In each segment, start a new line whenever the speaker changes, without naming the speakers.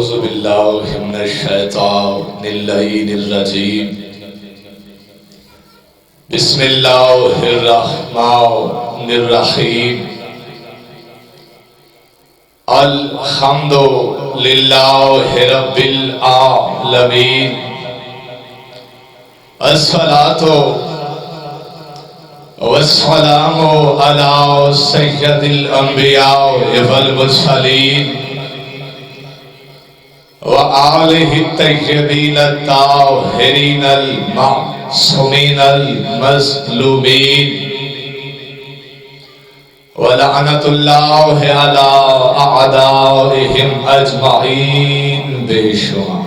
اعوذ باللہ من الشیطان اللعین الرجیم بسم اللہ الرحمن الرحیم الحمد للہ رب العالمین الصلاۃ والسلام علی سید الانبیاء والمرسلین وآلہ الطیبین الطاہرین المعصومین المظلومین ولعنۃ اللہ علی اعدائہم اجمعین بے شمار۔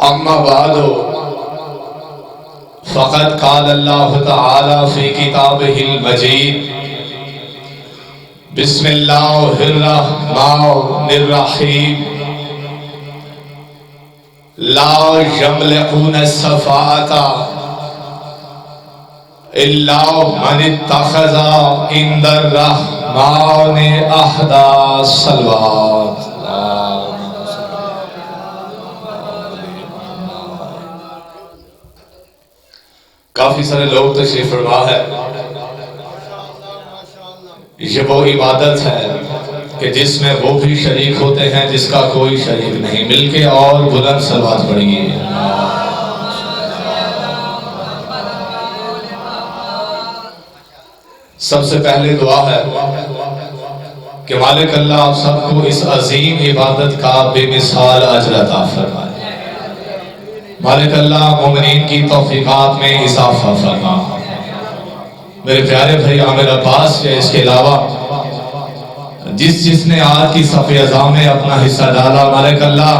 اما بعد فقد قال اللہ تعالی فی کتابہ المجید بسم اللہ الرحمن الرحیم لا یملکون الشفاعۃ الا من اتخذ عند الرحمن عہدا۔ صلوات۔ کافی سارے لوگ تشریف فرما ہے۔ یہ وہ عبادت ہے کہ جس میں وہ بھی شریک ہوتے ہیں جس کا کوئی شریک نہیں۔ مل کے اور بلند صلوات پڑھیے۔ سب سے پہلے دعا ہے کہ مالک اللہ آپ سب کو اس عظیم عبادت کا بے مثال اجر عطا فرمائے۔ مالک اللہ مومنین کی توفیقات میں اضافہ فرما۔ میرے پیارے بھائی عامر عباس سے اس کے علاوہ جس نے آج کی صف اعضاء میں اپنا حصہ ڈالا، مالک اللہ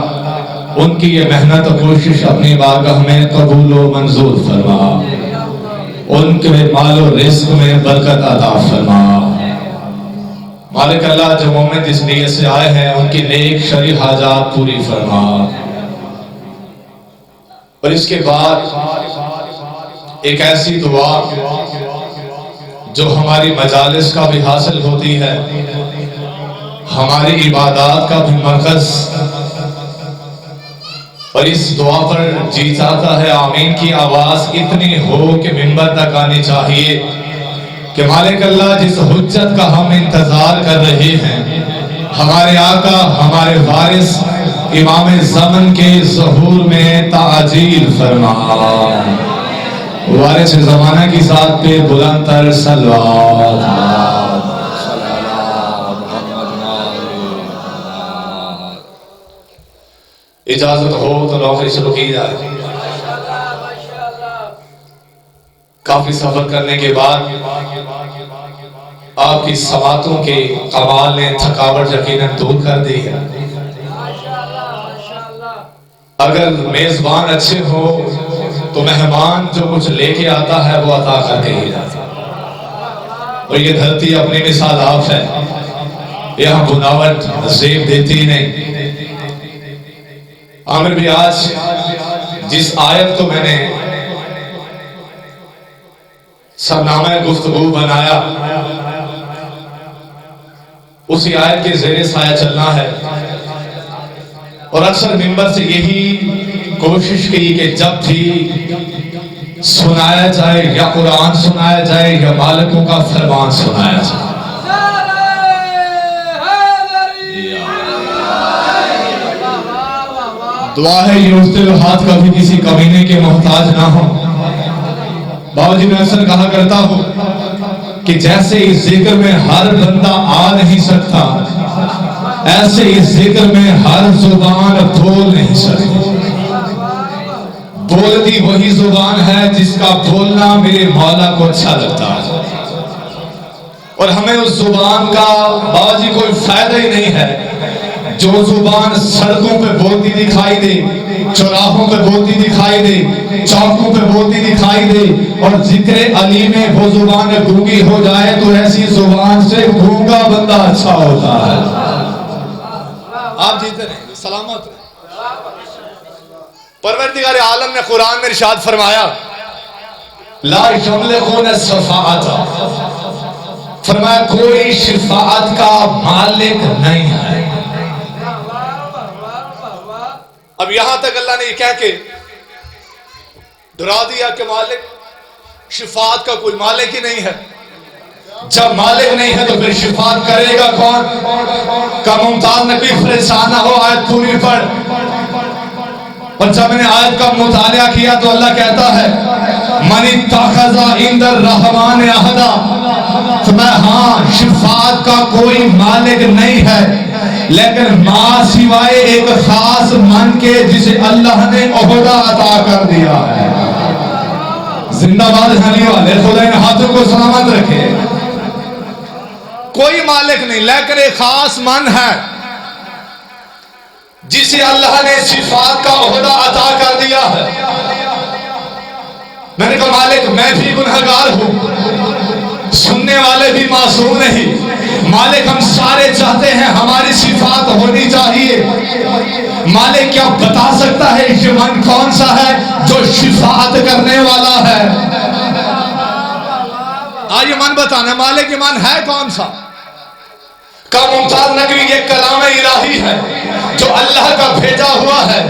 ان کی یہ محنت و کوشش اپنی بارگاہ میں قبول و منظور فرما۔ ان کے مال و رزق میں برکت عطا فرما۔ مالک اللہ جو مومن جس نیت سے آئے ہیں ان کی نیک شرعی حاجات پوری فرما۔ اور اس کے بعد ایک ایسی دعا جو ہماری مجالس کا بھی حاصل ہوتی ہے، ہماری عبادات کا بھی مرکز، اور اس دعا پر جی چاہتا ہے آمین کی آواز اتنی ہو کہ منبر تک آنی چاہیے کہ مالک اللہ جس حجت کا ہم انتظار کر رہے ہیں، ہمارے آقا ہمارے وارث امام زمن کے ظہور میں تعجیل فرما۔ وارث زمانہ کی ذات پہ بلند تر صلوات۔ اجازت ہو تو نوکری شروع کی جائے۔ کافی سفر کرنے کے بعد آپ کی سماعتوں کے کمال نے تھکاوٹ یقیناً دور کر دی ہے۔ اگر میزبان اچھے ہو تو مہمان جو کچھ لے کے آتا ہے وہ عطا کر کے ہی جاتا ہے۔ اور یہ دھرتی اپنی مثال آپ ہے، یہاں بناوٹ زیب دیتی نہیں۔ عامر بھی آج جس آیت کو میں نے سرنامہ گفتگو بنایا، اسی آیت کے زیر سایہ چلنا ہے، اور اکثر منبر سے یہی کوشش کی کہ جب بھی سنایا جائے یا قرآن سنایا جائے یا مالکوں کا فرمان سنایا جائے۔ دعا ہے یہ اٹھتے ہوئے ہاتھ کبھی کسی کمینے کے محتاج نہ ہو۔ بابا جی میں اکثر کہا کرتا ہوں کہ جیسے اس ذکر میں ہر بندہ آ نہیں سکتا، ایسے اس ذکر میں ہر زبان بول نہیں سکتی۔ بولتی وہی زبان ہے جس کا بولنا میرے مولا کو اچھا لگتا ہے، اور ہمیں اس زبان کا بابا جی کوئی فائدہ ہی نہیں ہے۔ جو زبان سڑکوں پہ بولتی دکھائی دے، چوراہوں پہ بولتی دکھائی دے، چوکوں پہ بولتی دکھائی دے، اور ذکر علی میں وہ زبان گونگی ہو جائے تو ایسی زبان سے گونگا بندہ اچھا ہوتا ہے۔ آپ جیتے رہیں، سلامت رہیں۔ پروردگار عالم نے قرآن میں ارشاد فرمایا لا یملکون الشفاعۃ، فرمایا کوئی شفاعت کا مالک نہیں ہے۔ اب یہاں تک اللہ نے یہ کہہ کے ڈرا دیا کہ مالک شفاعت کا کوئی مالک ہی نہیں ہے. جب مالک نہیں ہے تو پھر شفاعت کرے گا کون؟ کا ممتاز نبی فریسانہ ہو. آیت پوری پڑھ. اور جب میں نے آیت کا مطالعہ کیا تو اللہ کہتا ہے من اتخذ عند الرحمن عہدا. تو میں ہاں شفاعت کا کوئی مالک نہیں ہے لیکن ماں سوائے ایک خاص من کے جسے اللہ نے عہدہ عطا کر دیا ہے. زندہ باد حالی والے، خدا ان ہاتھوں کو سلامت رکھے. کوئی مالک نہیں لیکن ایک خاص من ہے جسے اللہ نے صفات کا عہدہ عطا کر دیا ہے. میں نے کہا مالک میں بھی گنہگار ہوں، سننے والے بھی معصوم نہیں. مالک ہم سارے چاہتے ہیں ہماری صفات ہونی چاہیے. مالک کیا بتا سکتا ہے یہ من کون سا ہے جو شفاعت کرنے والا ہے؟ آئیے من بتانا مالک یہ من ہے کون سا؟ کا ممتاز نبی یہ کلام الہی ہے جو اللہ کا بھیجا ہوا ہے،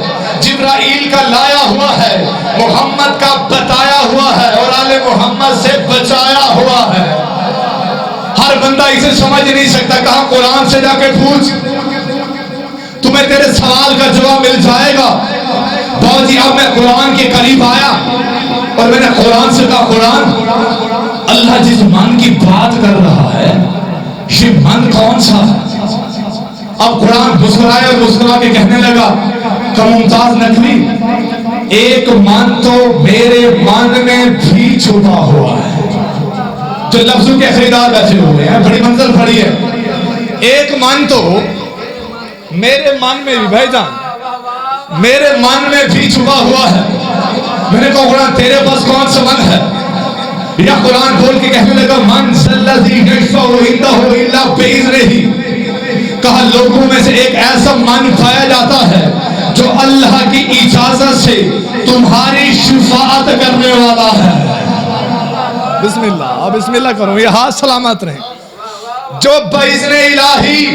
جبرائیل کا لایا ہوا ہے، محمد کا بتایا ہوا ہے اور آل محمد سے بچایا ہوا ہے. ہر بندہ اسے سمجھ نہیں سکتا. کہاں قرآن سے جا کے پوچھ، تمہیں تیرے سوال کا جواب مل جائے گا. بہت جی اب میں قرآن کے قریب آیا اور میں نے قرآن سے کہا قرآن اللہ جس من کی بات کر رہا ہے یہ من کون سا ہے؟ اب قرآن مسکرائے اور مسکرا کے کہنے لگا کہ ممتاز نقوی ایک من تو میرے من میں بھی چھپا ہوا ہے. جو لفظوں کے خریدار بیٹھے ہوئے ہیں، بڑی منزل پڑی ہے. ایک من تو میرے من میں بھی، بھائی جان میرے من میں بھی چھپا ہوا ہے. میں نے کہا قرآن تیرے پاس کون سا من ہے؟ یا قرآن بول کے کہنے لگا من الذی یشفع عنده الا باذنہ. کہا لوگوں میں سے ایک ایسا من پایا جاتا ہے جو اللہ کی اجازت سے تمہاری شفاعت کرنے والا ہے. بسم اللہ، اب بسم اللہ کرو، یہ ہاتھ سلامت رہیں. جو باذن الہی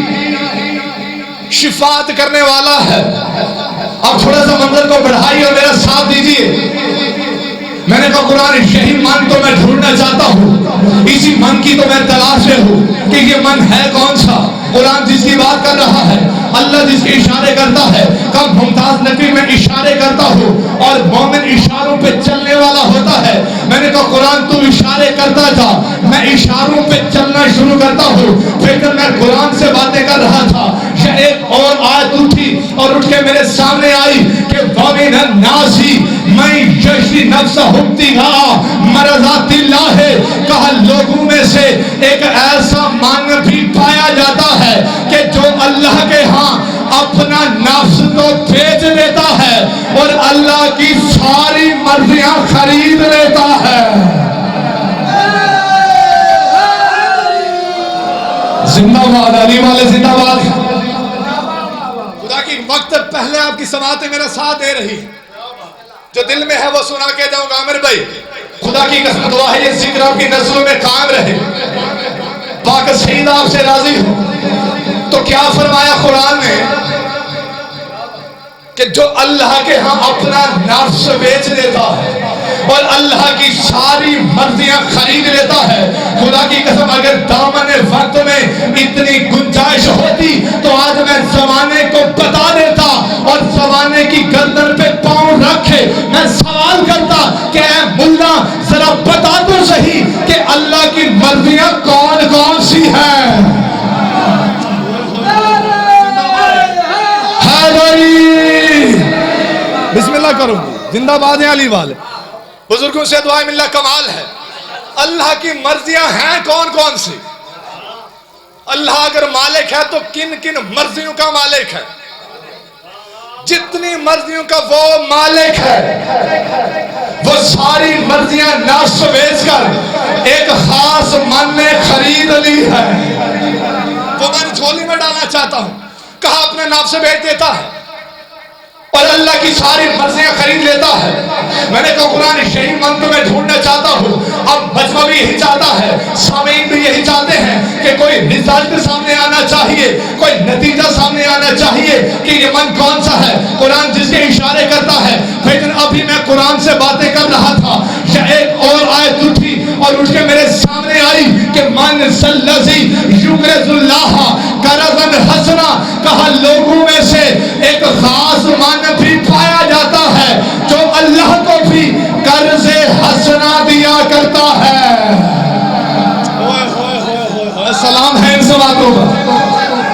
شفاعت کرنے والا ہے. اب تھوڑا سا منظر کو بڑھائیے اور میرا ساتھ دیجیے. میں نے کہا قرآن یہی من تو میں ڈھونڈنا چاہتا ہوں، اسی من کی تو میں تلاش میں ہوں کہ یہ من ہے کون سا. قرآن جس کی بات کر رہا ہے، اللہ جس کے اشارے کرتا ہے. کب ممتاز نبی میں اشارے کرتا ہوں اور مومن اشاروں پہ چلنے والا ہوتا ہے. میں نے کہا قرآن تو اشارے کرتا تھا، میں اشاروں پہ چلنا شروع کرتا ہوں. پھر جب میں قرآن سے باتیں کر رہا تھا یہ ایک اور آیت اٹھی اور اٹھ کے میرے سامنے آئی کہ وَمِنَ النَّاسِ مَن یشری نفسہ مرضات اللہ. کہا لوگوں میں سے ایک ایسا من بھی پایا جاتا ہے کہ جو اللہ کے ہاں اپنا نفس تو بیچ لیتا ہے اور اللہ کی ساری مرضیاں خرید لیتا ہے. زندہ باد علی والے، زندہ باد. خدا کی وقت پہلے آپ کی سماعتیں میرا ساتھ دے رہی ہیں، جو دل میں ہے وہ سنا کے جاؤں گا. عامر بھائی خدا کی قسم دعا ہے یہ ذکر آپ کی نسلوں میں قائم رہے. پاک سید آپ سے راضی ہو. تو کیا فرمایا قرآن نے کہ جو اللہ کے ہاں اپنا نفس بیچ دیتا ہے اور اللہ کی ساری مرضیاں خرید لیتا ہے. خدا کی قسم اگر دامن وقت میں اتنی گنجائش ہوتی تو آج میں زمانے کو بتا دیتا اور زمانے کی گردن پہ پاؤں رکھے میں سوال کرتا کہ اے ملا ذرا بتا تو صحیح کہ اللہ کی مرضیاں کون کون سی ہیں. بسم اللہ کرو. زندہ باد ہیں علی والے. بزرگوں سے دعائیں ملنا کمال ہے. اللہ کی مرضیاں ہیں کون کون سی؟ اللہ اگر مالک ہے تو کن کن مرضیوں کا مالک ہے؟ جتنی مرضیوں کا وہ مالک ہے وہ ساری مرضیاں نفس بیچ کر ایک خاص من نے خرید لی ہے. وہ میں جھولی میں ڈالنا چاہتا ہوں. کہا اپنے نفس بیچ دیتا ہے اور اللہ کی ساری مرضیاں خرید لیتا ہے. میں نے کہا قرآن شریف من تو میں ڈھونڈنا چاہتا ہوں. اب مجمع بھی یہی چاہتا ہے, سامعین بھی یہی چاہتے ہیں کہ کوئی رزلٹ سامنے آنا چاہیے, کوئی نتیجہ سامنے آنا چاہیے کہ یہ من کون سا ہے. قرآن جس کے اشارے کرتا ہے. لیکن ابھی میں قرآن سے باتیں کر رہا تھا, ایک اور آیت اٹھی اور اٹھ کے میرے سامنے آئی کہ من الذی یقرض اللہ قرضا حسنا. کہا لوگوں میں سے ایک خاص من بھی پایا جاتا ہے جو اللہ کو بھی قرض حسنا دیا کرتا ہے. سلام ہے ان سے باتوں کا.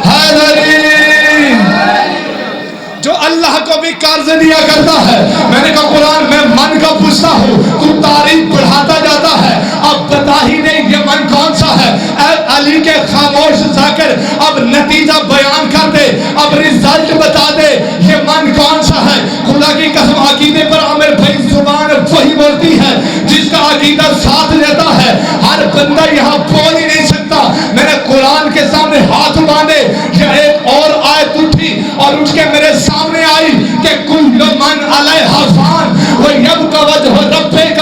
حیدری جو اللہ کو بھی قرض دیا کرتا ہے. میں نے کہا قرآن میں من کا پوچھتا ہوں, تو تعریف بڑھاتا جاتا ہے. اب بتا ہی نہیں یہ من کون سا ہے. اے علی کے خاموش ذاکر, اب نتیجہ بیان کر دے, اب رزلٹ بتا دے یہ من کون سا ہے. خدا کی قسم عقیدے پر عامر بھائی زبان وہی بولتی ہے جس کا عقیدہ ساتھ لیتا ہے. ہر بندہ یہاں بول ہی نہیں سکتا. میں نے قرآن کے سامنے ہاتھ باندھے, یہ ایک اور آیت اٹھی اور اٹھ کے میرے سامنے آئی کہ کل من علیہا فان ویبقی وجہ ربک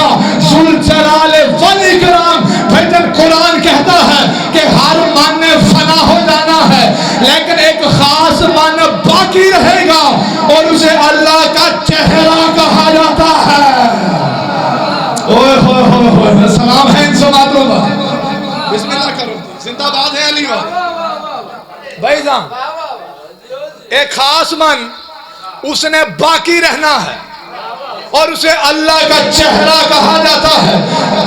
ذو الجلال والاکرام. بھائی قرآن کہتا ہے کہ ہر من نے فنا ہو جانا ہے لیکن ایک خاص من باقی رہے گا اور اسے اللہ کا چہرہ کہا جاتا ہے. اوہ ہوئے ہوئے ہوئے, سلام ہے ان سماعتوں کا. بسم اللہ کرو, زندہ باد ہے علی بھائی جان. ایک خاص من اس نے باقی رہنا ہے اور اسے اللہ کا چہرہ کہا جاتا ہے.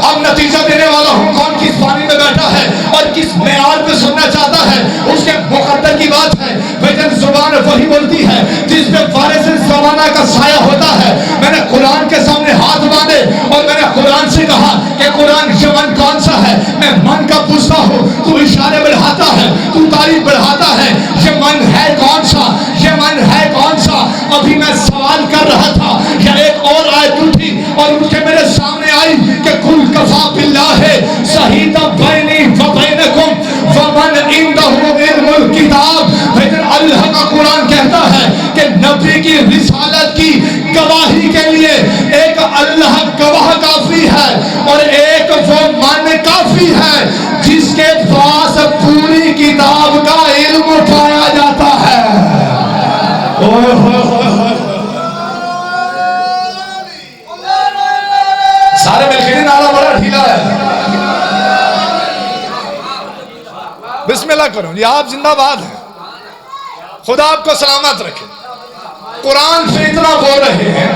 اب نتیجہ دینے والا ہوں کون کس پانی میں بیٹھا ہے اور کس معیار پہ سننا چاہتا ہے اس کے مقدر کی بات ہے. بھائی زبان وہی بولتی ہے جس پہ وارث زمانہ کا سایہ ہوتا ہے. میں نے قرآن کے سامنے ہاتھ باندھے اور میں نے قرآن سے کہا کہ قرآن یہ من کون سا ہے. میں من کا پوچھتا ہوں, تو اشارے بڑھاتا ہے, تو تعریف بڑھاتا ہے. یہ من ہے کون سا, یہ من ہے کون سا. ابھی میں سوال کر رہا تھا, یہ ایک اور آیت اٹھی اور اٹھ کے میرے سامنے آئی کہ کل کفا باللہ شہیدا بینی و بینکم ومن عندہ علم الکتاب. اللہ کا قرآن کہتا ہے کہ نبی کی رسالت کی گواہی کے لیے ایک اللہ گواہ کافی ہے اور ایک وہ من کافی ہے جس کے پاس پوری کتاب کا علم پایا جاتا ہے. اوہ ہوئے ہوئے ہوئے, سارے مل کے نعرہ بڑا ڈھیلا ہے. بسم اللہ کرو, یہ آپ زندہ باد ہیں. خدا آپ کو سلامت رکھے. قرآن سے اتنا بول رہے ہیں,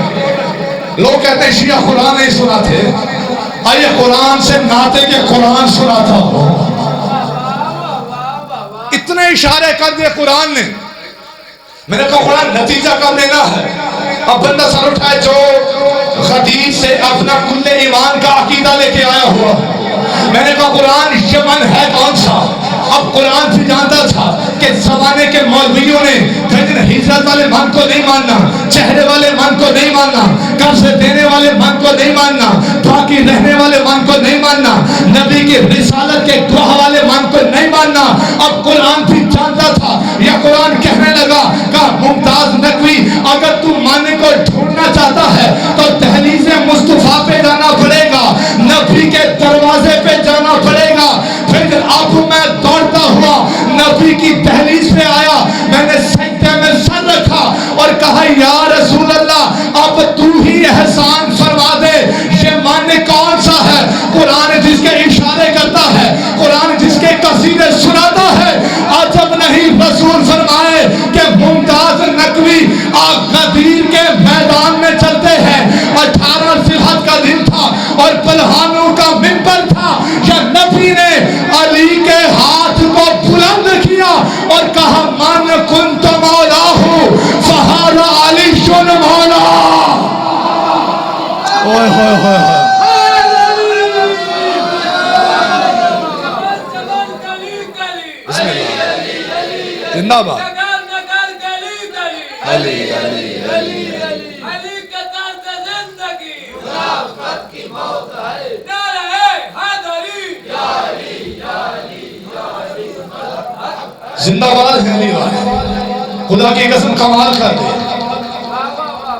لوگ کہتے ہیں شیعہ قرآن نہیں سنا تھے. آئیے قرآن سے ناطے کے قرآن سناتا ہو. اتنے اشارے کر دیے قرآن نے. میں نے کہا قرآن نتیجہ کب لینا ہے. اب بندہ سر اٹھائے جو حدیث سے اپنا کل ایمان کا عقیدہ لے کے آیا ہوا. میں نے کہا قرآن یہ من ہے کون سا. اب قرآن بھی جانتا تھا کہ زمانے کے مولویوں نے ہجرت والے من کو نہیں ماننا, چہرے والے من کو نہیں ماننا, قرض دینے والے من کو نہیں ماننا, باقی رہنے والے من کو نہیں ماننا, نبی کی رسالت کے گواہ والے من کو نہیں ماننا. اب قرآن بھی جانتا تھا. یا قرآن کہنے لگا کہ ممتاز نقوی اگر تو ماننے کو ڈھونڈنا چاہتا ہے تو دہلیز مصطفیٰ پہ جانا پڑے گا, نبی کے دروازے پہ جانا پڑے گا. پھر اب میں دوڑتا ہوا نبی کی دہلیز پہ آیا. میں نے سجدے میں سر رکھا اور کہا یا رسول اللہ اب تو ہی احسان فرما دے, یہ من کون سا ہے. قرآن جس کے اشارے کرتا ہے, قرآن جس کے قصیدے سناتا ہے. عجب نہیں رسول فرمائے کہ ممتاز نقوی غدیر کے میدان میں چلتے ہیں. 18 ذوالحجہ کا دن تھا اور پلہانوں کا منبر تھا. یا نبی نے علی کے ہاتھ کو بلند کیا اور کہا من کنت مولاہ فہذا علی شن مولا. اوہ ہوئے ہوئے ہوئے, زندہ باد. علی علی علی علی کا طرز زندگی خلافت کی موت ہے. نعرہ حیدری یا علی یا علی یا علی. زندہ باد ہے علی. خدا کی قسم کمال کر دے.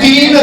3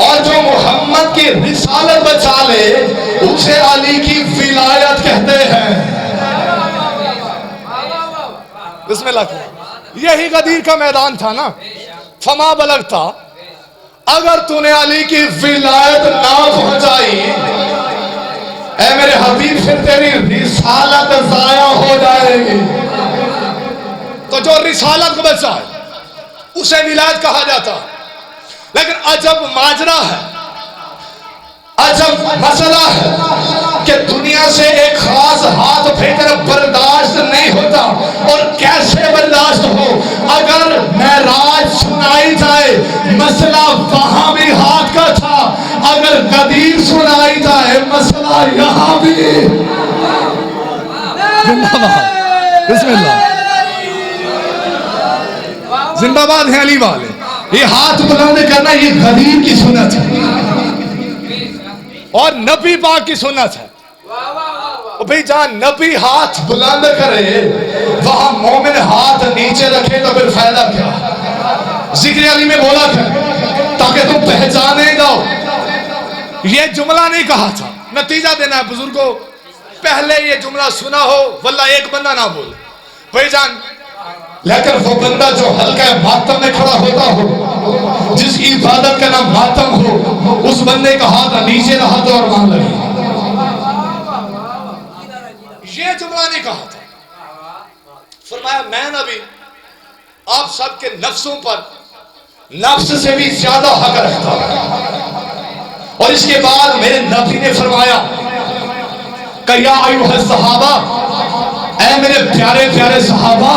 اور جو محمد کی رسالت بچا لے اسے علی کی ولایت کہتے ہیں. بسم اللہ. یہی غدیر کا میدان تھا نا. فما بلغتا، اگر تو نے علی کی ولایت نہ پہنچائی اے میرے حبیب پھر تیری رسالت ضائع ہو جائے گی. تو جو رسالت کو بچائے اسے ولایت کہا جاتا. لیکن عجب ماجرا ہے، عجب مسئلہ ہے کہ دنیا سے ایک خاص ہاتھ بھیجنا برداشت نہیں ہوتا. اور کیسے برداشت ہو؟ اگر معراج سنائی جائے مسئلہ وہاں بھی ہاتھ کا تھا، اگر غدیر سنائی جائے مسئلہ یہاں بھی. زندہ باد. بسم اللہ. زندہ باد ہیں علی والے. یہ ہاتھ بلند کرنا یہ غدیر کی سنت ہے اور نبی پاک کی سنت ہے. بھئی جہاں نبی ہاتھ بلند کرے وہاں مومن ہاتھ نیچے رکھے تو پھر فائدہ کیا؟ ذکر علی میں بولا تھا تاکہ تم پہچانے جاؤ. یہ جملہ نہیں کہا تھا. نتیجہ دینا ہے بزرگوں. پہلے یہ جملہ سنا ہو واللہ ایک بندہ نہ بولے بھئی جان. لیکن وہ بندہ جو حلقہ ماتم میں کھڑا ہوتا ہو، جس کی عبادت کا نام ماتم ہو، اس بندے کا ہاتھ نیچے رہا تو اور مان لگے. یہ جملہ نہیں کہا تھا. فرمایا میں نبی آپ سب کے نفسوں پر نفس سے بھی زیادہ حق رکھتا ہوں. اور اس کے بعد میرے نبی نے فرمایا کہ یا ایھا الصحابہ، اے میرے پیارے پیارے صحابہ،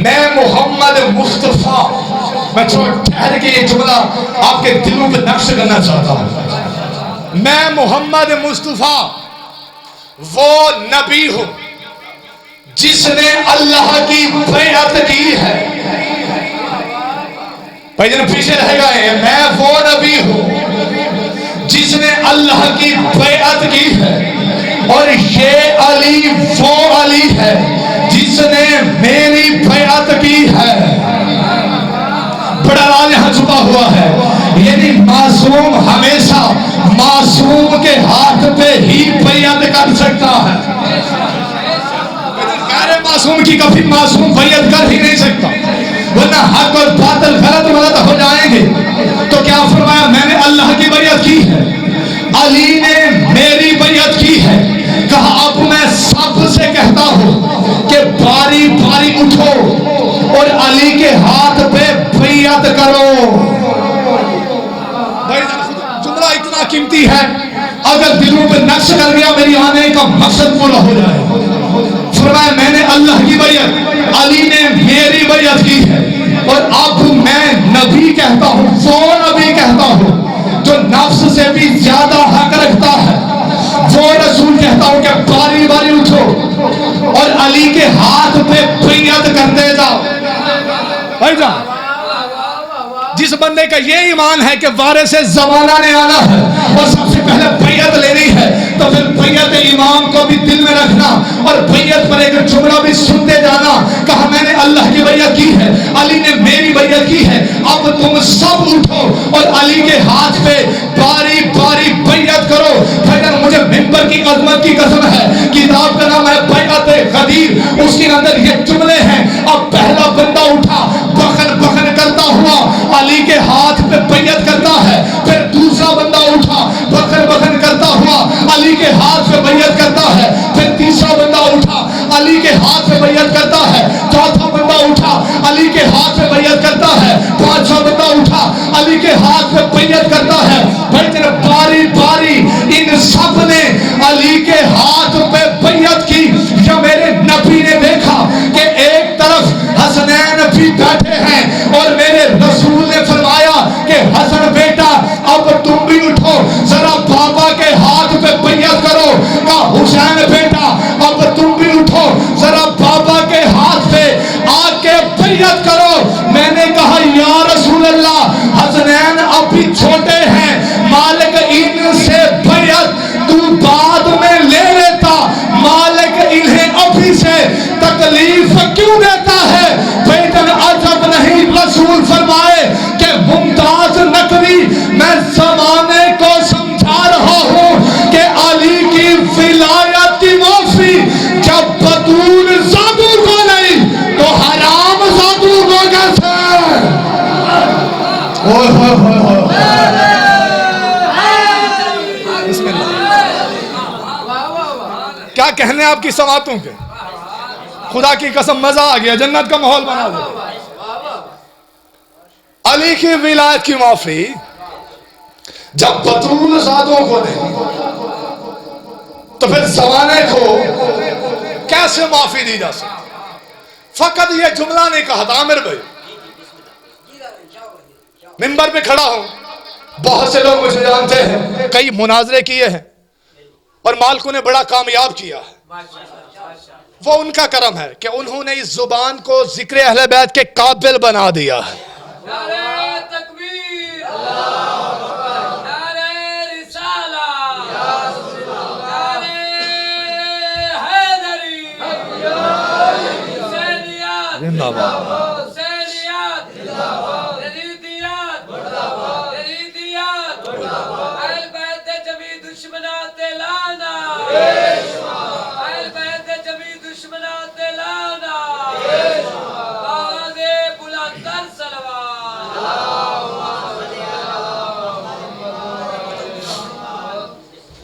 میں محمد مصطفیٰ. میں ٹھہر کے یہ جملہ آپ کے دلوں پہ نقش کرنا چاہتا ہوں. میں محمد مصطفیٰ وہ نبی ہوں جس نے اللہ کی بیعت کی ہے. بھائی جن پیچھے رہ گئے. میں وہ نبی ہوں جس نے اللہ کی بیعت کی ہے اور یہ علی وہ علی ہے جس نے میری بیعت کی ہے. بڑا راز یہاں چھپا ہوا ہے. یعنی معصوم ہمیشہ معصوم کے ہاتھ پہ ہی بیعت کر سکتا ہے. غیر معصوم کی کبھی معصوم بیعت کر ہی نہیں سکتا، ورنہ حق اور باطل غلط غلط ہو جائیں گے. تو کیا فرمایا میں نے اللہ کی بیعت کی ہے، علی نے میری بیعت کی ہے. کہا اب میں سب سے کہتا ہوں کہ باری باری اٹھو اور علی کے ہاتھ پہ بیعت کرو. جملہ اتنا قیمتی ہے اگر دلوں پہ نقش کر گیا میری آنے کا مقصد پورا ہو جائے. فرمایا میں نے اللہ کی بیعت، علی نے میری بیعت کی ہے. اور اب میں نبی کہتا ہوں، وہ نبی کہتا ہوں جو نفس سے بھی زیادہ حق رکھتا ہے. وہ رسول کہتا ہوں کہ باری باری اٹھو اور علی کے ہاتھ پہ بیعت کرتے جاؤ. بھائی جان، جس بندے کا یہ ایمان ہے کہ وارث زمانہ نے آنا ہے اور سب سے پہلے بیعت لینی ہے، تو پھر بیعت امام کو بھی دل میں رکھنا اور بیعت پر ایک جملہ بھی سنتے جانا. کہا میں نے اللہ کی بیعت کی ہے، علی نے میری بیعت کی ہے. اب تم سب اٹھو اور علی کے ہاتھ پہ باری باری بیعت کرو. پھر مجھے منبر کی عظمت کی قسم ہے، کتاب کا نام ہے بیعت غدیر، اس کے اندر یہ جملے ہیں. اب پہلا بندہ اٹھا بخن بخن کرتا ہوا علی کے ہاتھ پہ بیعت کرتا ہے. پھر دوسرا بندہ اٹھا بخن بخن کرتا ہوا علی کے ہاتھ پہ بیعت کرتا ہے. پھر تیسرا بندہ اٹھا علی کے ہاتھ پہ بیعت کرتا ہے. چوتھا بندہ اٹھا علی کے ہاتھ پہ بیعت کرتا ہے. پانچواں بندہ اٹھا علی کے ہاتھ پہ بیعت کرتا ہے. بھائی باری باری ان سب نے علی کے ہاتھ پہ بیعت کی. یا میرے نبی نے دیکھا کہ ایک طرف حسنین بھی بیٹھے ہیں اور میرے رسول نے فرمایا کہ حسن بیٹا اب تم بھی اٹھو ذرا بابا کے ہاتھ پہ بیعت کرو. کہا حسین بیٹا اب تم بھی اٹھو ذرا بابا کے ہاتھ پہ آ کے بیعت کرو. میں نے کہا یا رسول اللہ، حسنین اب بھی چھوٹے ہیں کیا کہنے آپ کی سماعتوں کے، خدا کی قسم مزہ آ گیا، جنت کا ماحول بنا دیا۔ علی کی ولایت کی معافی جب بطول ذاتوں کو نہیں تو پھر زمانے کو کیسے معافی دی جا سکتی؟ فقط یہ جملہ نہیں کہا تھا عامر بھائی، منبر پہ کھڑا ہوں، بہت سے لوگ مجھے جانتے ہیں، کئی مناظرے کیے ہیں اور مالکوں نے بڑا کامیاب کیا ہے، وہ ان کا کرم ہے کہ انہوں نے اس زبان کو ذکر اہل بیت کے قابل بنا دیا ہے۔
نعرہ تکبیر، نعرہ رسالہ، نعرہ حیدری، حسینیت، حسینیت، یزیدیت، یزیدیت، اہل بیت جمی دشمنات لانا، اہل بیت جمی دشمنات لانا، آواز بلندر صلوات،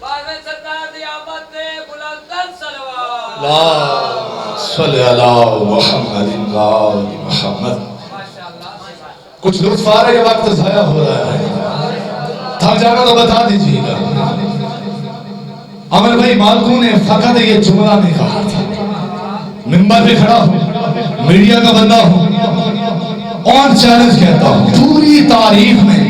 باغ سردار دی آمد دے بلندر صلوات،
اللہم صلی علی محمد وآل محمد۔ کچھ لطف آ رہے ہیں، وقت ضائع ہو رہا ہے، تھک جانا تو بتا دیجیے گا۔ عامر بھائی مالکوں نے فقط یہ جملہ نہیں کہا تھا، منبر پہ کھڑا ہوں، میڈیا کا بندہ ہوں اور چیلنج کہتا ہوں، پوری تاریخ میں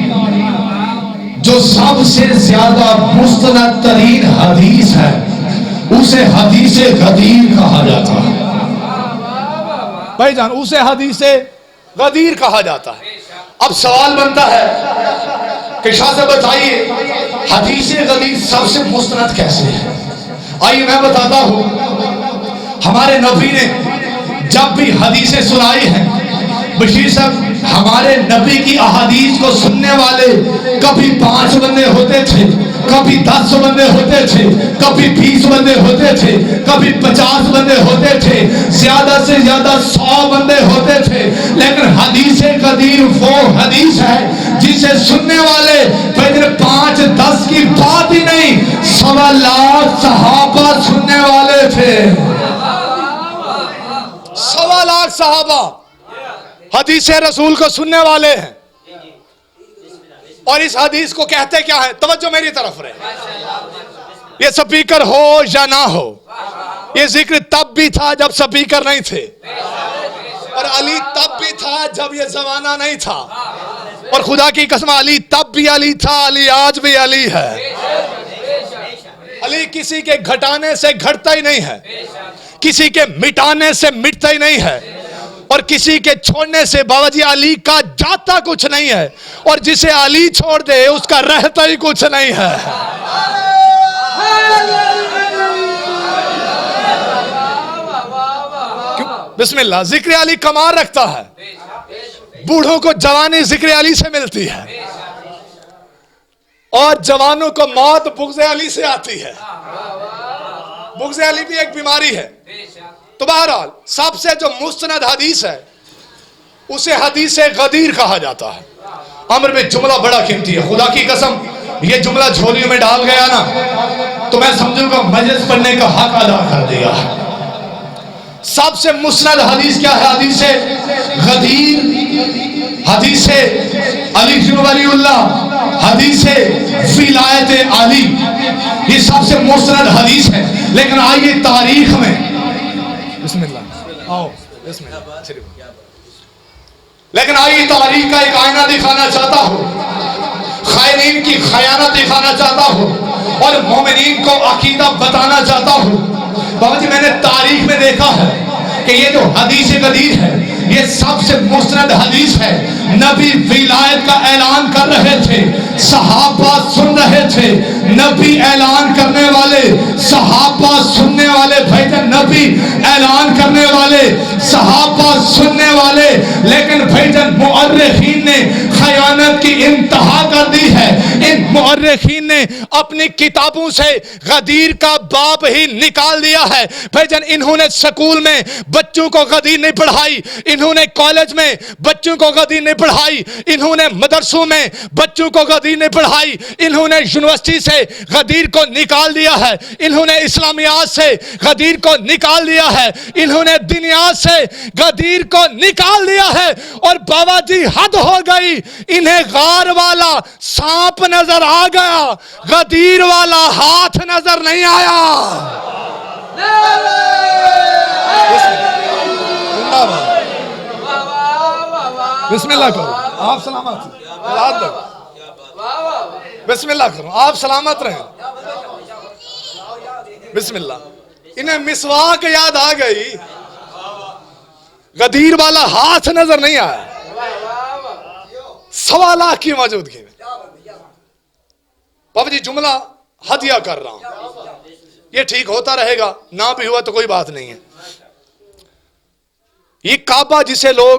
جو سب سے زیادہ مستند ترین حدیث ہے اسے حدیث غدیر کہا جاتا ہے۔ بھائی جان اسے حدیث غدیر کہا جاتا ہے۔ اب سوال بنتا ہے کہ شاہ سے بتائیے حدیث غدیر سب سے مستند کیسے ہے؟ آئیے میں بتاتا ہوں، ہمارے نبی نے جب بھی حدیثیں سنائی ہیں، بشیر صاحب ہمارے نبی کی احادیث کو سننے والے کبھی 5 بندے ہوتے تھے، کبھی 10 بندے ہوتے تھے، کبھی 20 بندے ہوتے تھے، کبھی 50 بندے ہوتے تھے، زیادہ سے زیادہ 100 بندے ہوتے تھے، لیکن حدیث غدیر وہ حدیث ہے جسے سننے والے پھر 5-10 کی بات ہی نہیں، 1.25 لاکھ صحابہ سننے والے تھے۔ 1.25 لاکھ صحابہ حدیث رسول کو سننے والے ہیں، اور اس حدیث کو کہتے کیا ہے؟ توجہ میری طرف رہے، یہ سپیکر ہو یا نہ ہو، یہ ذکر تب بھی تھا جب سپیکر نہیں تھے، اور علی تب بھی تھا جب یہ زمانہ نہیں تھا، اور خدا کی قسم علی تب بھی علی تھا، علی آج بھی علی ہے۔ علی کسی کے گھٹانے سے گھٹتا ہی نہیں ہے، کسی کے مٹانے سے مٹتا ہی نہیں ہے، اور کسی کے چھوڑنے سے باوجود علی کا جاتا کچھ نہیں ہے، اور جسے علی چھوڑ دے اس کا رہتا ہی کچھ نہیں ہے۔ بسم اللہ، ذکر علی کمال رکھتا ہے، بوڑھوں کو جوانی ذکر علی سے ملتی ہے، اور جوانوں کو موت بغض علی سے آتی ہے۔ بغض علی بھی ایک بیماری ہے۔ تو بہرحال سب سے جو مستند حدیث ہے اسے حدیث غدیر کہا جاتا ہے۔ عامر میں جملہ بڑا قیمتی ہے، خدا کی قسم یہ جملہ جھولیوں میں ڈال گیا نا تو میں سمجھوں گا مجلس پڑھنے کا حق ادا کر دیا۔ سب سے مستند حدیث کیا ہے؟ حدیث غدیر، حدیث علی بن ولی اللہ، حدیث ولایت علی، یہ سب سے مستند حدیث ہے۔ لیکن آئیے تاریخ میں، بسم اللہ آؤ، بسم اللہ، لیکن آئیے تاریخ کا ایک آئینہ دکھانا چاہتا ہوں، خائنین کی خیانت دکھانا چاہتا ہوں، اور مومنین کو عقیدہ بتانا چاہتا ہوں۔ بابا جی میں نے تاریخ میں دیکھا ہے کہ یہ جو حدیث غدیر ہے یہ سب سے مستند حدیث ہے۔ نبی ولایت کا اعلان کر رہے تھے، صحابہ سن رہے تھے، نبی اعلان کرنے والے، صحابہ سننے والے، بھائی جان نبی اعلان کرنے والے، صحابہ سننے والے، لیکن بھائیجان مؤرخین نے خیانت کی انتہا کر دی ہے۔ ان مؤرخین نے اپنی کتابوں سے غدیر کا باب ہی نکال دیا ہے۔ بھائیجان انہوں نے سکول میں بچوں کو غدیر نہیں پڑھائی، انہوں نے کالج میں بچوں کو غدیر نہیں پڑھائی، انہوں نے مدرسوں میں بچوں کو غدیر نہیں پڑھائی، انہوں نے یونیورسٹی سے غدیر کو نکال دیا ہے، انہوں نے اسلامیات سے غدیر کو نکال دیا ہے، انہوں نے دینیات سے غدیر کو نکال دیا ہے۔ اور بابا جی حد ہو گئی، انہیں غار والا سانپ نظر آ گیا، غدیر والا ہاتھ نظر نہیں آیا۔ بسم اللہ کرو، آپ سلامت بسم اللہ کرو، آپ سلامت رہیں۔ بسم اللہ۔ انہیں مسواک یاد آ گئی، غدیر والا ہاتھ نظر نہیں آیا۔ 1.25 لاکھ کی موجودگی میں بابا جی جملہ ہدیہ کر رہا ہوں، یہ ٹھیک ہوتا رہے گا، نہ بھی ہوا تو کوئی بات نہیں ہے۔ یہ کعبہ جسے لوگ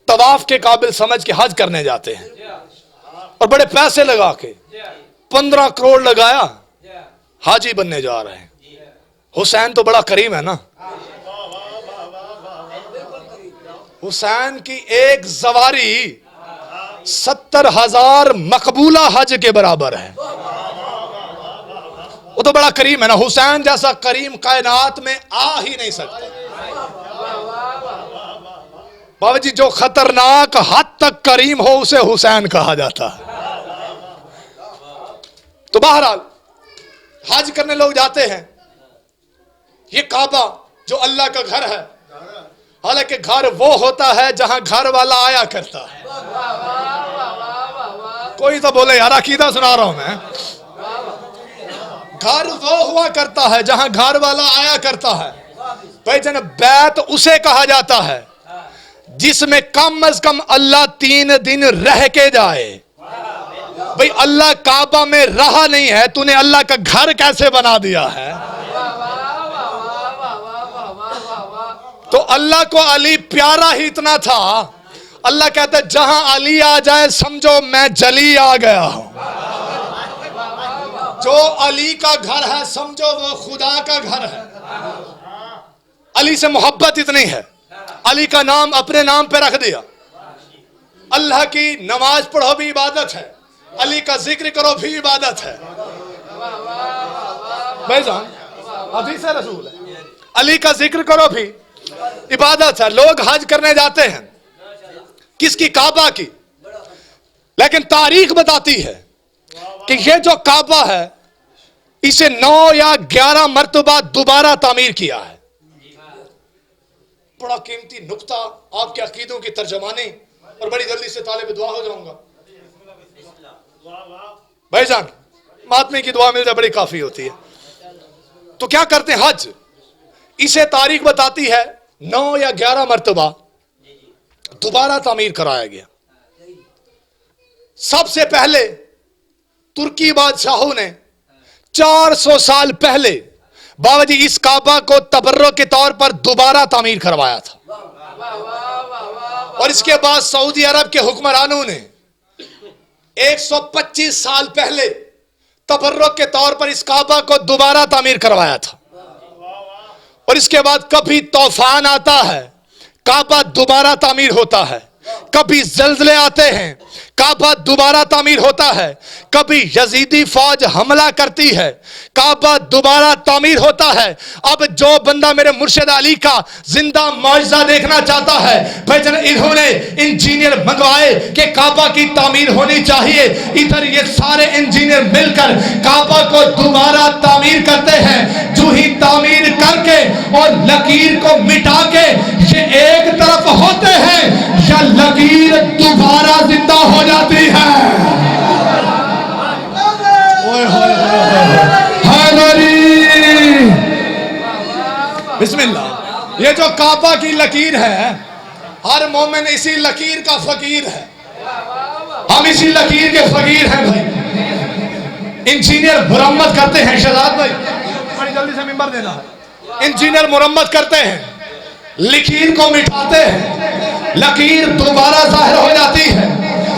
طواف کے قابل سمجھ کے حج کرنے جاتے ہیں اور بڑے پیسے لگا کے 15 کروڑ لگایا، حاجی بننے جا رہے ہیں۔ حسین تو بڑا کریم ہے نا، حسین کی ایک زواری 70,000 مقبولہ حج کے برابر ہے۔ وہ تو بڑا کریم ہے نا، حسین جیسا کریم کائنات میں آ ہی نہیں سکتا۔ بابا جی جو خطرناک حد تک کریم ہو اسے حسین کہا جاتا ہے۔ تو بہرحال حج کرنے لوگ جاتے ہیں، یہ کعبہ جو اللہ کا گھر ہے، حالانکہ گھر وہ ہوتا ہے جہاں گھر والا آیا کرتا ہے۔ کوئی تو بولے یار عقیدہ سنا رہا ہوں میں۔ گھر وہ ہوا کرتا ہے جہاں گھر والا آیا کرتا ہے۔ بھائی جناب بیت اسے کہا جاتا ہے جس میں کم از کم اللہ 3 دن رہ کے جائے۔ بھئی اللہ کعبہ میں رہا نہیں ہے، تو نے اللہ کا گھر کیسے بنا دیا ہے؟ تو اللہ کو علی پیارا ہی اتنا تھا، اللہ کہتا ہے جہاں علی آ جائے سمجھو میں جلی آ گیا ہوں۔ جو علی کا گھر ہے سمجھو وہ خدا کا گھر ہے۔ علی سے محبت اتنی ہے، علی کا نام اپنے نام پہ رکھ دیا۔ اللہ کی نماز پڑھو بھی عبادت ہے، علی کا ذکر کرو بھی عبادت ہے۔ بھائی جان حدیث رسول ہے، علی کا ذکر کرو بھی عبادت ہے۔ لوگ حج کرنے جاتے ہیں، کس کی؟ کعبہ کی۔ لیکن تاریخ بتاتی ہے کہ یہ جو کعبہ ہے اسے 9 یا 11 مرتبہ دوبارہ تعمیر کیا ہے۔ بڑا قیمتی نقطہ آپ کے عقیدوں کی ترجمانی، اور بڑی جلدی سے طالب دعا ہو جاؤں گا۔ بھائی جان مہاتمے کی دعا مل جائے بڑی کافی ہوتی ہے۔ تو کیا کرتے ہیں؟ حج اسے تاریخ بتاتی ہے 9 یا 11 مرتبہ دوبارہ تعمیر کرایا گیا۔ سب سے پہلے ترکی بادشاہوں نے 400 سال پہلے بابا جی اس کعبہ کو تبرک کے طور پر دوبارہ تعمیر کروایا تھا، اور اس کے بعد سعودی عرب کے حکمرانوں نے 125 سال پہلے تبرک کے طور پر اس کعبہ کو دوبارہ تعمیر کروایا تھا، اور اس کے بعد کبھی طوفان آتا ہے کعبہ دوبارہ تعمیر ہوتا ہے، کبھی زلزلے آتے ہیں کعبہ دوبارہ تعمیر ہوتا ہے، کبھی یزیدی فوج حملہ کرتی ہے کعبہ دوبارہ تعمیر ہوتا ہے۔ اب جو بندہ میرے مرشد علی کا زندہ معجزہ دیکھنا چاہتا ہے، بھائی جان انہوں نے انجینئر منگوائے کہ کعبہ کی تعمیر ہونی چاہیے، ادھر یہ سارے انجینئر مل کر کعبہ کو دوبارہ تعمیر کرتے ہیں۔ جو ہی تعمیر کر کے اور لکیر کو مٹا کے یہ ایک طرف ہوتے ہیں، یا لکیر دوبارہ زندہ ہو جاتی ہے۔ بسم اللہ۔ یہ جو کعبہ کی لکیر ہے، ہر مومن اسی لکیر کا فقیر ہے، ہم اسی لکیر کے فقیر ہیں۔ بھائی انجینئر مرمت کرتے ہیں، شہزاد بھائی بڑی جلدی سے ممبر دینا ہے. انجینئر مرمت کرتے ہیں, لکیر کو مٹاتے ہیں, لکیر دوبارہ ظاہر ہو جاتی ہے,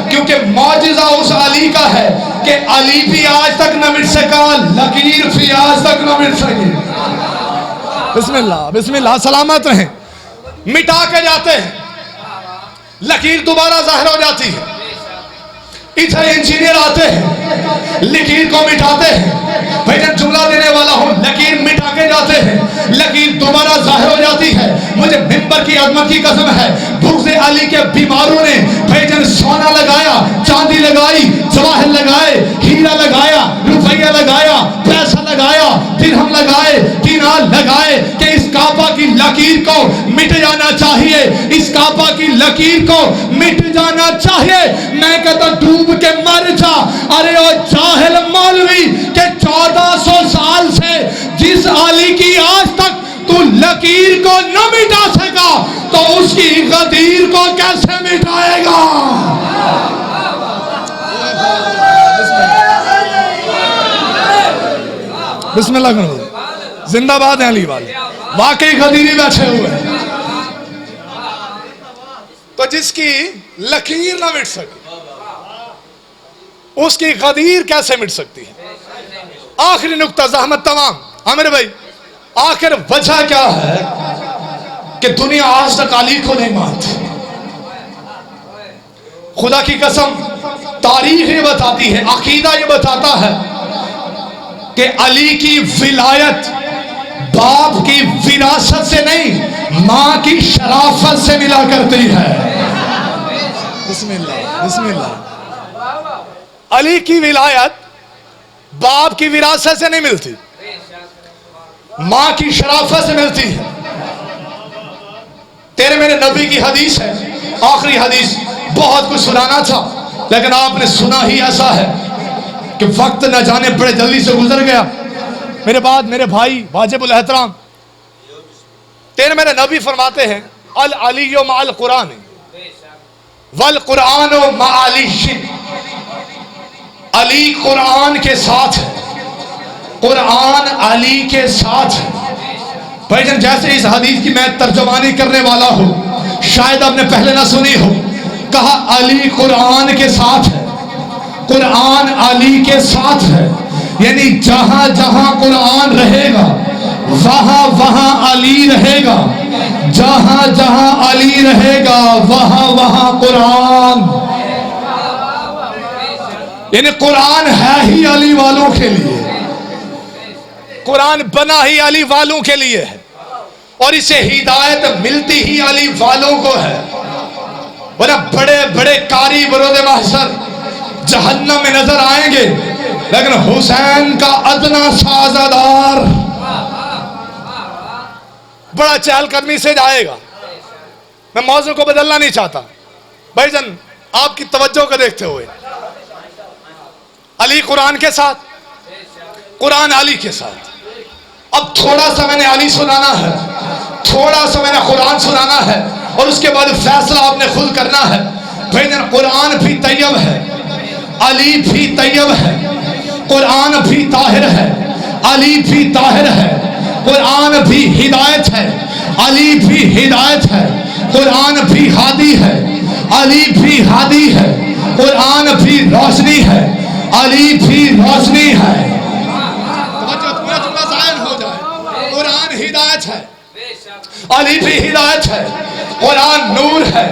کیونکہ معجزہ اس علی کا ہے کہ علی بھی آج تک نہ مٹ سکا, لکیر بھی آج تک نہ مٹ سکی. بسم اللہ بسم اللہ, سلامت رہیں. مٹا کے جاتے ہیں, لکیر دوبارہ ظاہر ہو جاتی ہے. ادھر انجینئر آتے ہیں, لکیر کو مٹاتے ہیں. بھائی جان جملہ دینے والا ہوں, لکیر مٹا کے جاتے ہیں, لکیر دوبارہ ظاہر ہو جاتی ہے. مجھے ممبر کی عظمت کی قسم ہے, بغض علی کے بیماروں نے بھائی جان سونا لگایا, چاندی لگائی, جواہر لگائے, ہیرا لگایا, روپیہ لگایا, پیسہ لگایا, درہم لگائے, دینار لگائے کہ اس کعبہ کی لکیر کو مٹ جانا چاہیے, اس کعبہ کی لکیر کو مٹ جانا چاہیے. میں کہتا ڈوب کے مر جا. ارے او جاہل مولوی کہ 1400 سال سے جس علی کی آج تک تو لکیر کو نہ مٹا سکا تو اس کی غدیر کو کیسے مٹائے گا؟ بسم اللہ کرو. زندہ باد ہیں علی والے, واقعی غدیری بیٹھے ہوئے ہیں. تو جس کی لکیر نہ مٹ سکے اس کی غدیر کیسے مٹ سکتی ہے؟ آخری نقطہ, زحمت تمام. عامر بھائی, آخر وجہ کیا ہے کہ دنیا آج تک علی کو نہیں مانتی؟ خدا کی قسم تاریخ یہ بتاتی ہے, عقیدہ یہ بتاتا ہے کہ علی کی ولایت باپ کی وراثت سے نہیں, ماں کی شرافت سے ملا کرتی ہے. بسم اللہ بسم اللہ. علی کی ولایت باپ کی وراثت سے نہیں ملتی, ماں کی شرافت سے ملتی ہے. تیرے میرے نبی کی حدیث ہے, آخری حدیث. بہت کچھ سنانا تھا لیکن آپ نے سنا ہی ایسا ہے کہ وقت نہ جانے بڑے جلدی سے گزر گیا. میرے بعد میرے بھائی واجب الاحترام, تیرے میرے نبی فرماتے ہیں العلی مع القرآن والقرآن مع علی. علی قرآن کے ساتھ ہے, قرآن علی کے ساتھ ہے. بھائی جان جیسے اس حدیث کی میں ترجمانی کرنے والا ہوں, شاید آپ نے پہلے نہ سنی ہو. کہا علی قرآن کے ساتھ ہے, قرآن علی کے ساتھ ہے, یعنی جہاں جہاں قرآن رہے گا وہاں وہاں علی رہے گا, جہاں جہاں علی رہے گا وہاں وہاں قرآن. یعنی قرآن ہے ہی علی والوں کے لیے, قرآن بنا ہی علی والوں کے لیے ہے, اور اسے ہدایت ملتی ہی علی والوں کو ہے. ورنہ بڑے بڑے قاری بروز محشر جہنم میں نظر آئیں گے, لیکن حسین کا ادنا سازدار بڑا چہل قدمی سے جائے گا. میں موضوع کو بدلنا نہیں چاہتا. بھائی جان آپ کی توجہ کو دیکھتے ہوئے, علی قرآن کے ساتھ, قرآن علی کے ساتھ. اب تھوڑا سا میں نے علی سنانا ہے, تھوڑا سا میں نے قرآن سنانا ہے, اور اس کے بعد فیصلہ آپ نے خود کرنا ہے. بھائی جان قرآن بھی طیب ہے, علی بھی طیب ہے, قرآن بھی طاہر ہے, علی بھی طاہر ہے, قرآن بھی ہدایت ہے, علی بھی ہدایت ہے, قرآن بھی ہادی ہے, علی بھی ہادی ہے, قرآن بھی روشنی ہے, علی بھی روشنی ہے. قرآن ہدایت ہے, علی بھی ہدایت ہے, قرآن نور ہے,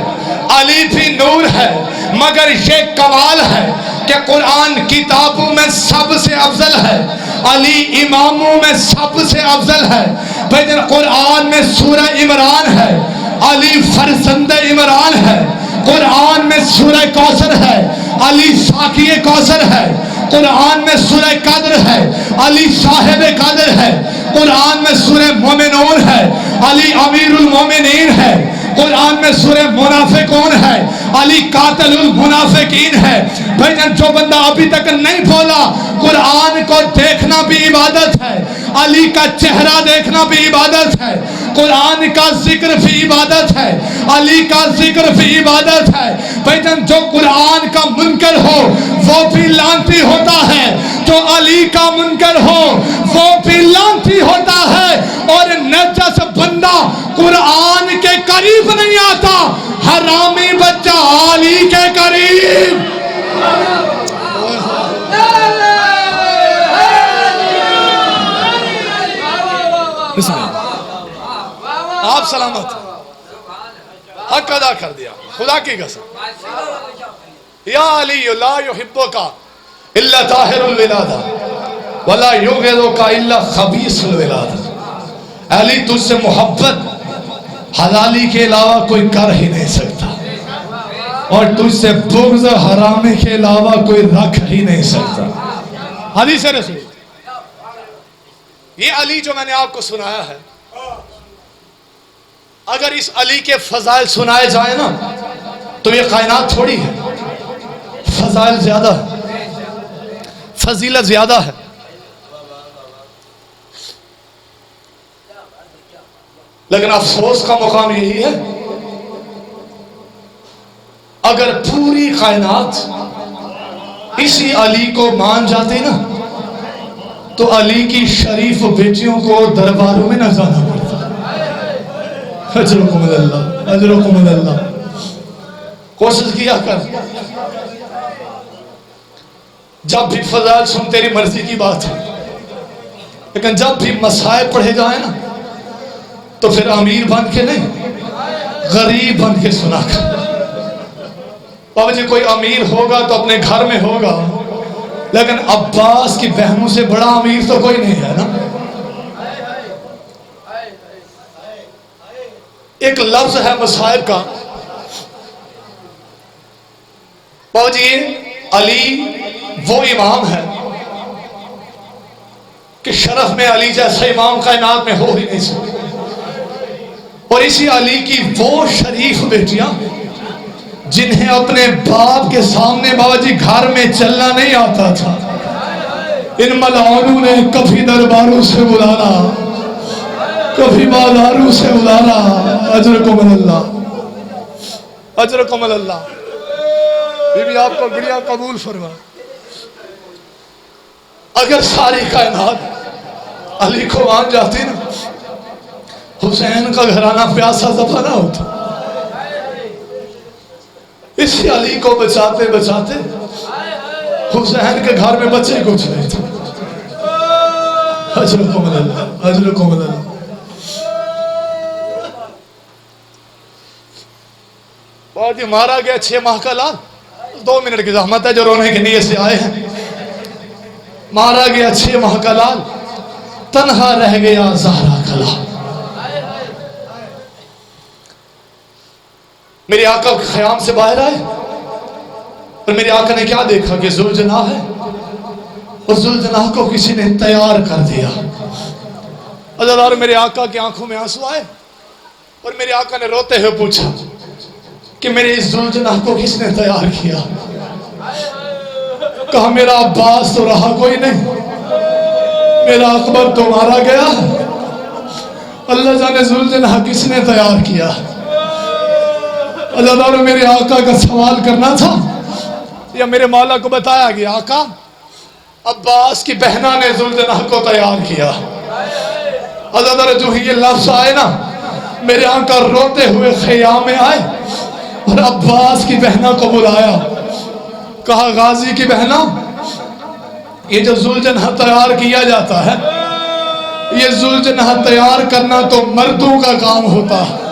علی بھی نور ہے. مگر یہ کمال ہے کہ قرآن کتابوں میں سب سے افضل ہے, علی اماموں میں سب سے افضل ہے. بھائی قرآن میں سورہ عمران ہے, علی فرزند عمران ہے. قرآن میں سورہ کوثر ہے, علی ساقی کوثر ہے. قرآن میں سورہ قدر ہے, علی صاحب قدر ہے. قرآن میں سورہ مومنون ہے, علی امیر المومنین ہے. قرآن میں سورہ منافقون ہے, علی قاتل المنافقین ہے. بھائی جان جو بندہ ابھی تک نہیں بولا قرآن کو دیکھنا بھی عبادت ہے, علی کا چہرہ دیکھنا بھی عبادت ہے, قرآن کا ذکر بھی عبادت ہے, علی کا ذکر بھی عبادت ہے. بھائی جان جو قرآن کا منکر ہو وہ بھی لعنتی ہوتا ہے, جو علی کا منکر ہو وہ بھی لعنتی لعنتی ہوتا ہے، اور نجس بندہ قرآن کے قریب نہیں آتا، حرامی بچہ علی کے قریب۔ آپ سلامت، حق ادا کر دیا خدا کی قسم۔ یا علی لا یحبک الا طاہر الولادہ ولا یبغضک الا خبیث الولادہ۔ علی تجھ سے محبت حلالی کے علاوہ کوئی کر ہی نہیں سکتا، اور تجھ سے بغض حرامی کے علاوہ کوئی رکھ ہی نہیں سکتا۔ حدیث رسول، یہ علی جو میں نے آپ کو سنایا ہے، اگر اس علی کے فضائل سنائے جائیں نا تو یہ کائنات تھوڑی ہے، فضائل زیادہ ہے، فضیلت زیادہ ہے۔ لیکن افسوس کا مقام یہی ہے، اگر پوری کائنات اسی علی کو مان جاتی نا تو علی کی شریف بیٹیوں کو درباروں میں نہ جانا پڑتا۔ اجرکم اللہ، اجرکم اللہ۔ کوشش کیا کر، جب بھی فضائل سن تیری مرضی کی بات ہے، لیکن جب بھی مسائل پڑھے جائیں نا تو پھر امیر بن کے نہیں، غریب بن کے سنا کر۔ بابا جی کوئی امیر ہوگا تو اپنے گھر میں ہوگا، لیکن عباس کی بہنوں سے بڑا امیر تو کوئی نہیں ہے نا۔ ایک لفظ ہے مصائب کا، بابا جی علی وہ امام ہے کہ شرف میں علی جیسا امام کائنات میں ہو ہی نہیں سکتا، اور اسی علی کی وہ شریف بیٹیاں جنہیں اپنے باپ کے سامنے بابا جی گھر میں چلنا نہیں آتا تھا، ان ملعونوں نے کبھی درباروں سے بلانا، کبھی بازاروں سے بلانا۔ اجرکم اللہ، اجرکم اللہ۔ بی بی آپ کو گڑیا قبول فرما۔ اگر ساری کائنات علی کو مان جاتی نا، حسین کا گھرانہ پیاسا دفع نہ ہوتا۔ اسی علی کو بچاتے بچاتے حسین کے گھر میں بچے کچھ نہیں تھے۔ اجرکم اللہ، اجرکم اللہ۔ بہت ہی مارا گیا 6 ماہ کا لال، 2 منٹ کی زحمت ہے جو رونے کی نیت سے آئے ہیں۔ مارا گیا 6 ماہ کا لال، تنہا رہ گیا زہرا کا لال۔ میرے آقا خیام سے باہر آئے اور میرے آقا نے کیا دیکھا کہ ذوالجناح ہے، اور ذوالجناح کو کسی نے تیار کر دیا۔ عزیزار میرے آقا کی آنکھوں میں آنسو آئے، اور میرے آقا نے روتے ہوئے پوچھا کہ میرے اس ذوالجناح کو کس نے تیار کیا؟ کہا میرا عباس تو رہا کوئی نہیں، میرا اکبر تو مارا گیا، اللہ جانے ذوالجناح کس نے تیار کیا؟ اللہ تعالیٰ میرے آقا کا سوال کرنا تھا، یا میرے مولا کو بتایا گیا آقا عباس کی بہنہ نے ذوالجناح کو تیار کیا۔ اللہ تعالیٰ جو ہی یہ لفظ آئے نا، میرے آقا روتے ہوئے خیام میں آئے اور عباس کی بہنہ کو بلایا، کہا غازی کی بہنہ، یہ جو ذوالجناح تیار کیا جاتا ہے، یہ ذوالجناح تیار کرنا تو مردوں کا کام ہوتا ہے،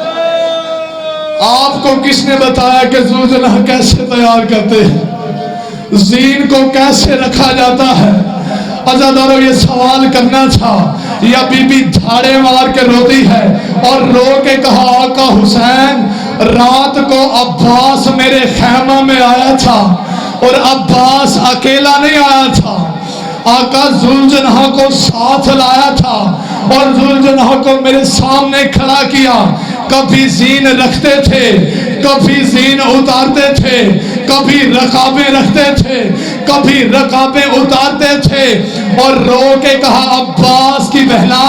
آپ کو کس نے بتایا کہ ذوالجناح کیسے تیار کرتے ہیں، زین کو کیسے رکھا جاتا ہے؟ عزادارو یہ سوال کرنا تھا، یا بی بی دھاڑے مار کے روتی ہے اور رو کے کہا آقا حسین رات کو عباس میرے خیمہ میں آیا تھا، اور عباس اکیلا نہیں آیا تھا، آقا ذوالجناح کو ساتھ لایا تھا، اور ذوالجناح کو میرے سامنے کھڑا کیا، کبھی زین رکھتے تھے، کبھی زین اتارتے تھے، کبھی رکابیں رکھتے تھے، کبھی رکابیں اتارتے تھے، اور رو کے کہا عباس کی بہنا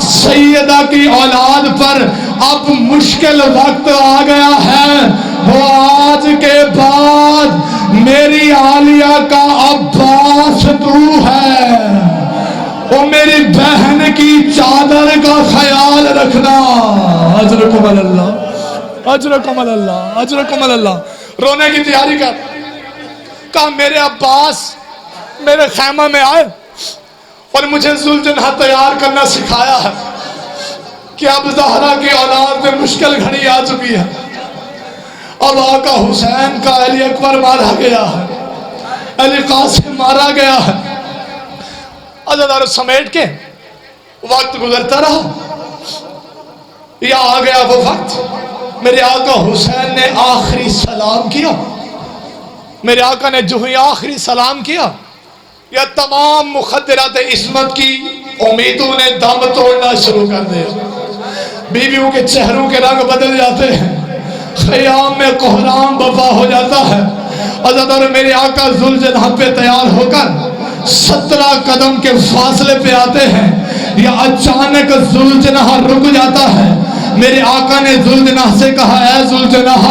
سیدہ کی اولاد پر اب مشکل وقت آ گیا ہے، وہ آج کے بعد میری عالیہ کا عباس تو ہے، وہ میری بہن کی رکھنا. اجرکم اللہ، اجرکم اللہ، اجرکم اللہ. رونے کی تیاری کر. کہا میرے عباس میرے خیمہ میں آئے اور مجھے ذوالجناح تیار کرنا سکھایا ہے کہ اب زہرا کی اولاد میں مشکل گھڑی آ چکی ہے. اب آقا حسین کا علی اکبر مارا گیا ہے، علی قاسم مارا گیا ہے. عزادار سمیٹ کے وقت گزرتا رہا. یا آ گیا وہ وقت میرے آقا حسین نے آخری سلام کیا. میرے آقا نے جو ہی آخری سلام کیا یا تمام مخدرات عصمت کی امیدوں نے دم توڑنا شروع کر دیا. بیویوں کے چہروں کے رنگ بدل جاتے ہیں، خیام میں کوہرام برپا ہو جاتا ہے. عزادار میرے آقا ذوالجناح پہ تیار ہو کر 17 قدم کے فاصلے پہ آتے ہیں یا اچانک ذوالجناح رک جاتا ہے. میرے آقا نے ذوالجناح سے کہا اے ذوالجناح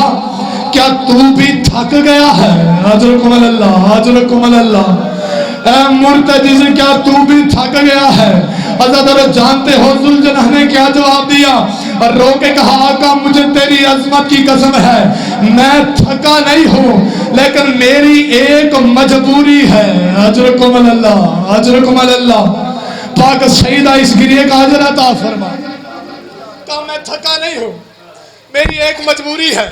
کیا تو بھی تھک گیا ہے؟ اجرکم اللہ، اجرکم اللہ. اے مرتجز کیا تو بھی تھک گیا ہے؟ عزادار جانتے ہو ذوالجناح نے کیا جواب دیا؟ اور رو کے کہا آقا مجھے تیری عظمت کی قسم ہے میں تھکا نہیں ہوں لیکن میری ایک مجبوری ہے. اجرکم اللہ، اجرکم اللہ. پاک سیدہ اس گریے کا اجر عطا فرما. کہا میں تھکا نہیں ہوں، میری ایک مجبوری ہے.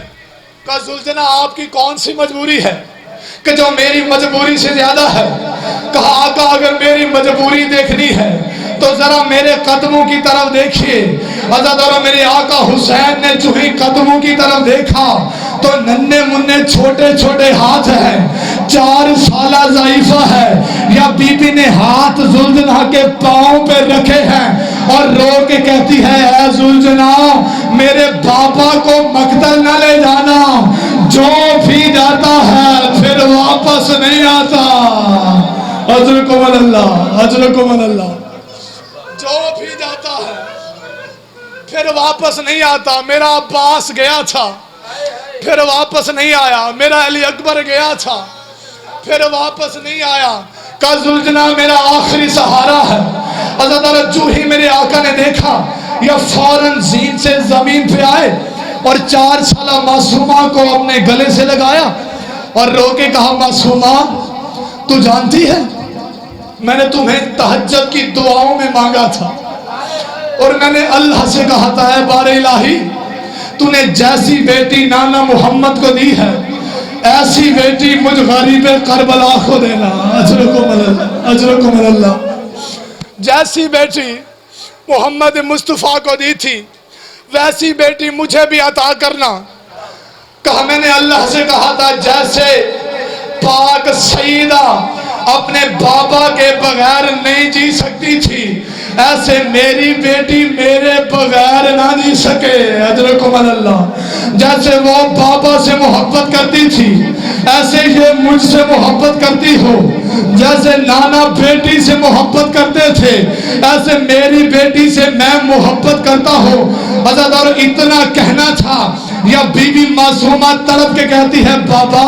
کہا ذوالجناح آپ کی کون سی مجبوری ہے کہ جو میری مجبوری سے زیادہ ہے؟ کہا آقا اگر میری مجبوری دیکھنی ہے تو ذرا میرے قدموں کی طرف دیکھیے. عزاداروں میرے آقا حسین نے جو ہی قدموں کی طرف دیکھا تو ننھے منھے چھوٹے چھوٹے ہاتھ ہیں، 4 سالہ ضعیفہ ہے. یا بی بی نے ہاتھ ذوالجناح کے پاؤں پہ رکھے ہیں اور رو کے کہتی ہے اے ذوالجناح میرے بابا کو مقتل نہ لے جانا، جو بھی جاتا ہے پھر واپس نہیں آتا. اجرکم اللہ، اجرکم اللہ. جو بھی جاتا ہے پھر واپس نہیں آتا. میرا عباس گیا تھا پھر واپس نہیں آیا، میرا علی اکبر گیا تھا پھر واپس نہیں آیا. کا ذوالجناح میرا آخری سہارا ہے. عزادار جو ہی میرے آقا نے دیکھا یا فوراً زین سے زمین پہ آئے اور 4 سالہ معصومہ کو اپنے گلے سے لگایا اور رو کے کہا معصومہ تو جانتی ہے میں نے تمہیں تہجد کی دعاؤں میں مانگا تھا اور میں نے اللہ سے کہا تھا اے بار الہی تو نے جیسی بیٹی نانا محمد کو دی ہے ایسی بیٹی مجھ غریب کربلا کو دینا. اجرکم اللہ، اجرکم اللہ. جیسی بیٹی محمد مصطفیٰ کو دی تھی ویسی بیٹی مجھے بھی عطا کرنا. کہا میں نے اللہ سے کہا تھا جیسے پاک سیدہ اپنے بابا کے بغیر نہیں جی سکتی تھی ایسے میری بیٹی میرے بغیر نہ جی سکے. اجرکم اللہ. جیسے وہ بابا سے محبت کرتی تھی ایسے یہ مجھ سے محبت کرتی ہو. جیسے نانا بیٹی سے محبت کرتے تھے ایسے میری بیٹی سے میں محبت کرتا ہوں. عزادار اتنا کہنا تھا یا بی بی معصومہ تڑپ کے کہتی ہے بابا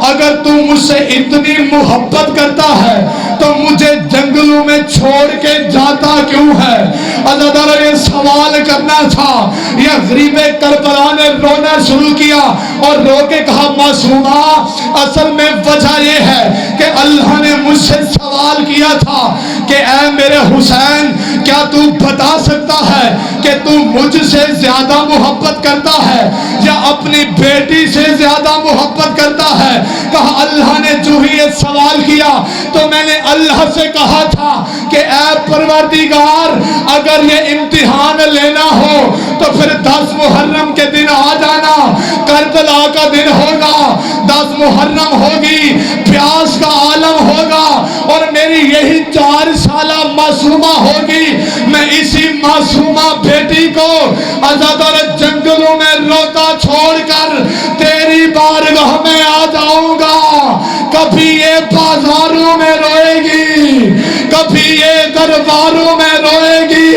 اگر تو مجھ سے اتنی محبت کرتا ہے تو مجھے جنگلوں میں چھوڑ کے جاتا کیوں ہے؟ عزادار یہ سوال کرنا تھا. یا غریب کربلا نے رونا شروع کیا اور رو کے کہا معصومہ اصل میں وجہ یہ ہے کہ اللہ نے مجھ سے سوال کیا تھا کہ اے میرے حسین کیا تو بتا سکتا ہے کہ تو مجھ سے زیادہ محبت کرتا ہے یا اپنی بیٹی سے زیادہ محبت کرتا ہے؟ کہا اللہ نے جو ہی یہ سوال کیا تو میں نے اللہ سے کہا تھا کہ اے پروردگار اگر یہ امتحان لینا ہو تو پھر 10 محرم کے دن آ جانا. کربلا کا دن ہوگا، 10 محرم ہوگی، پیاس کا عالم ہوگا اور میری یہی 4 سالہ معصومہ ہوگی. میں اسی معصومہ بیٹی کو عزادار جنگلوں میں روتا چھوڑ کر تیری بارگاہ میں آ جاؤں گا. کبھی یہ بازاروں میں روئے گی کبھی یہ درباروں میں روئے گی.